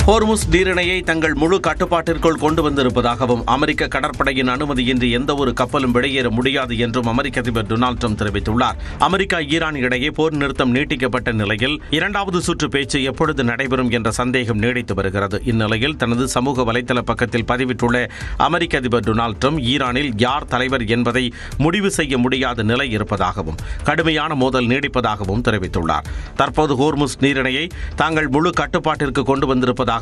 Hormuz நீரிணையை தங்கள் முழு கட்டுப்பாட்டிற்குள் கொண்டு வந்திருப்பதாகவும் அமெரிக்க கடற்படையின் அனுமதியின்றி எந்தவொரு கப்பலும் வெளியேற முடியாது என்றும் அமெரிக்க அதிபர் டொனால்டு ட்ரம்ப் தெரிவித்துள்ளார். அமெரிக்கா ஈரான் இடையே போர் நிறுத்தம் நீட்டிக்கப்பட்ட நிலையில் இரண்டாவது சுற்று பேச்சு எப்பொழுது நடைபெறும் என்ற சந்தேகம் நீடித்து வருகிறது. இந்நிலையில் தனது சமூக வலைதள பக்கத்தில் பதிவிட்டுள்ள அமெரிக்க அதிபர் டொனால்டு ட்ரம்ப் ஈரானில் யார் தலைவர் என்பதை முடிவு செய்ய முடியாத நிலை இருப்பதாகவும் கடுமையான மோதல் நீடிப்பதாகவும் தெரிவித்துள்ளார். தற்போது ஹோர்முஸ் நீரிணையை தாங்கள் முழு கட்டுப்பாட்டிற்கு கொண்டு வந்திருப்பதாக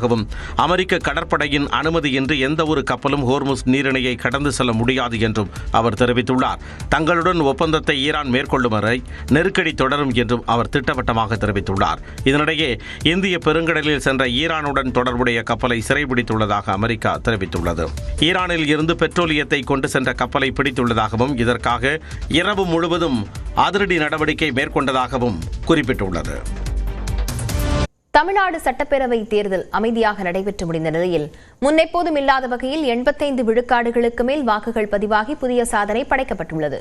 அமெரிக்க கடற்படையின் அனுமதியின்றி எந்த ஒரு கப்பலும் ஹோர்முஸ் நீரிணையை கடந்து செல்ல முடியாது என்றும் அவர் தெரிவித்துள்ளார். தங்களுடன் ஒப்பந்தத்தை ஈரான் மேற்கொள்ளும் வரை நெருக்கடி தொடரும் என்றும் அவர் திட்டவட்டமாக தெரிவித்துள்ளார். இதனிடையே இந்திய பெருங்கடலில் சென்ற ஈரானுடன் தொடர்புடைய கப்பலை சிறைபிடித்துள்ளதாக அமெரிக்கா தெரிவித்துள்ளது. ஈரானில் இருந்து பெட்ரோலியத்தை கொண்டு சென்ற கப்பலை பிடித்துள்ளதாகவும் இதற்காக இரவு முழுவதும் அதிரடி நடவடிக்கை மேற்கொண்டதாகவும் குறிப்பிட்டுள்ளது. தமிழ்நாடு சட்டப்பேரவை தேர்தல் அமைதியாக நடைபெற்று முடிந்த நிலையில் முன்னெப்போதும் இல்லாத வகையில் 85 விழுக்காடுகளுக்கு மேல் வாக்குகள் பதிவாகி புதிய சாதனை படைக்கப்பட்டுள்ளது.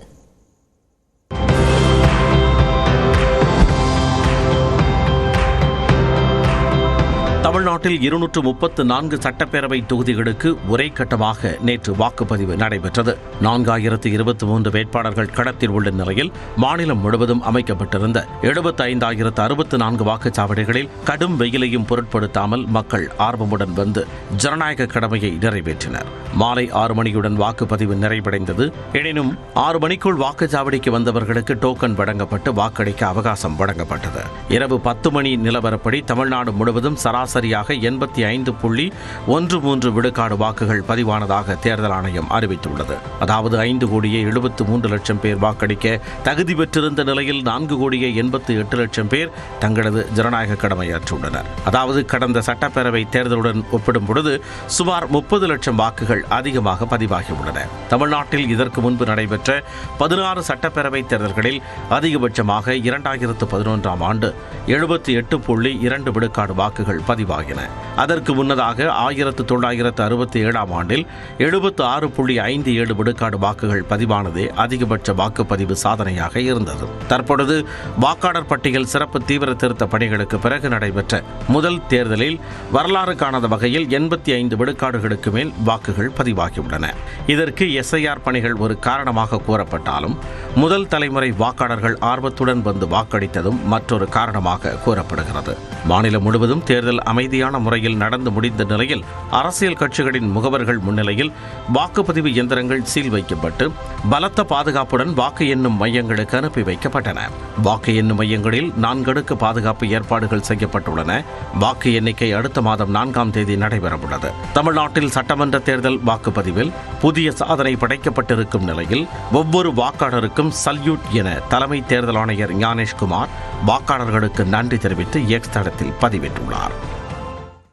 தமிழ்நாட்டில் 234 சட்டப்பேரவை தொகுதிகளுக்கு ஒரே கட்டமாக நேற்று வாக்குப்பதிவு நடைபெற்றது. 4023 வேட்பாளர்கள் களத்தில் உள்ள நிலையில் மாநிலம் முழுவதும் அமைக்கப்பட்டிருந்த 75,064 வாக்குச்சாவடிகளில் கடும் வெயிலையும் பொருட்படுத்தாமல் மக்கள் ஆர்வமுடன் வந்து ஜனநாயக கடமையை நிறைவேற்றினர். மாலை 6 மணியுடன் வாக்குப்பதிவு நிறைவடைந்தது. எனினும் 6 மணிக்குள் வாக்குச்சாவடிக்கு வந்தவர்களுக்கு டோக்கன் வழங்கப்பட்டு வாக்களிக்க அவகாசம் வழங்கப்பட்டது. இரவு 10 மணி நிலவரப்படி தமிழ்நாடு முழுவதும் சராசரியாக 85.13 விழுக்காடு வாக்குகள் பதிவானதாக தேர்தல் ஆணையம் அறிவித்துள்ளது. அதாவது 5,73,00,000 பேர் வாக்களிக்க தகுதி பெற்றிருந்த நிலையில் 4,88,00,000 பேர் தங்களது ஜனநாயக கடமையாற்றியுள்ளனர். அதாவது கடந்த சட்டப்பேரவை தேர்தலுடன் ஒப்பிடும் பொழுது சுமார் 30 லட்சம் வாக்குகள் அதிகமாக பதிவாகியுள்ளன. தமிழ்நாட்டில் இதற்கு முன்பு நடைபெற்ற 16 சட்டப்பேரவை தேர்தல்களில் அதிகபட்சமாக 2011ஆம் ஆண்டு 78.2 விழுக்காடு வாக்குகள் பதிவாகின. அதற்கு முன்னதாக 1967ஆம் ஆண்டில் 76.57 விழுக்காடு வாக்குகள் பதிவானதே அதிகபட்ச வாக்குப்பதிவு சாதனையாக இருந்தது. தற்பொழுது வாக்காளர் பட்டியல் சிறப்பு தீவிர திருத்த பணிகளுக்கு பிறகு நடைபெற்ற முதல் தேர்தலில் வரலாறு காணாத வகையில் 85 விழுக்காடுகளுக்கு மேல் வாக்குகள் பதிவாகியுள்ளன. இதற்கு SIR பணிகள் ஒரு காரணமாக கூறப்பட்டாலும் முதல் தலைமுறை வாக்காளர்கள் ஆர்வத்துடன் வந்து வாக்களித்ததும் மற்றொரு காரணமாக கூறப்படுகிறது. மாநிலம் முழுவதும் தேர்தல் அமைதியான முறையில் நடந்து முடிந்த நிலையில் அரசியல் கட்சிகளின் முகவர்கள் முன்னிலையில் வாக்குப்பதிவு இயந்திரங்கள் சீல் வைக்கப்பட்டு பலத்த பாதுகாப்புடன் வாக்கு எண்ணும் மையங்களுக்கு அனுப்பி வைக்கப்பட்டன. வாக்கு எண்ணும் மையங்களில் 4 அடுக்கு பாதுகாப்பு ஏற்பாடுகள் செய்யப்பட்டுள்ளன. வாக்கு எண்ணிக்கை அடுத்த மாதம் 4ஆம் தேதி நடைபெறவுள்ளது. தமிழ்நாட்டில் சட்டமன்ற தேர்தல் வாக்குப்பதிவில் புதிய சாதனை படைக்கப்பட்டிருக்கும் நிலையில் ஒவ்வொரு வாக்காளருக்கும் சல்யூட் என தலைமை தேர்தல் ஆணையர் ஞானேஷ்குமார் வாக்காளர்களுக்கு நன்றி தெரிவித்து எக்ஸ் தளத்தில் பதிவிட்டுள்ளார்.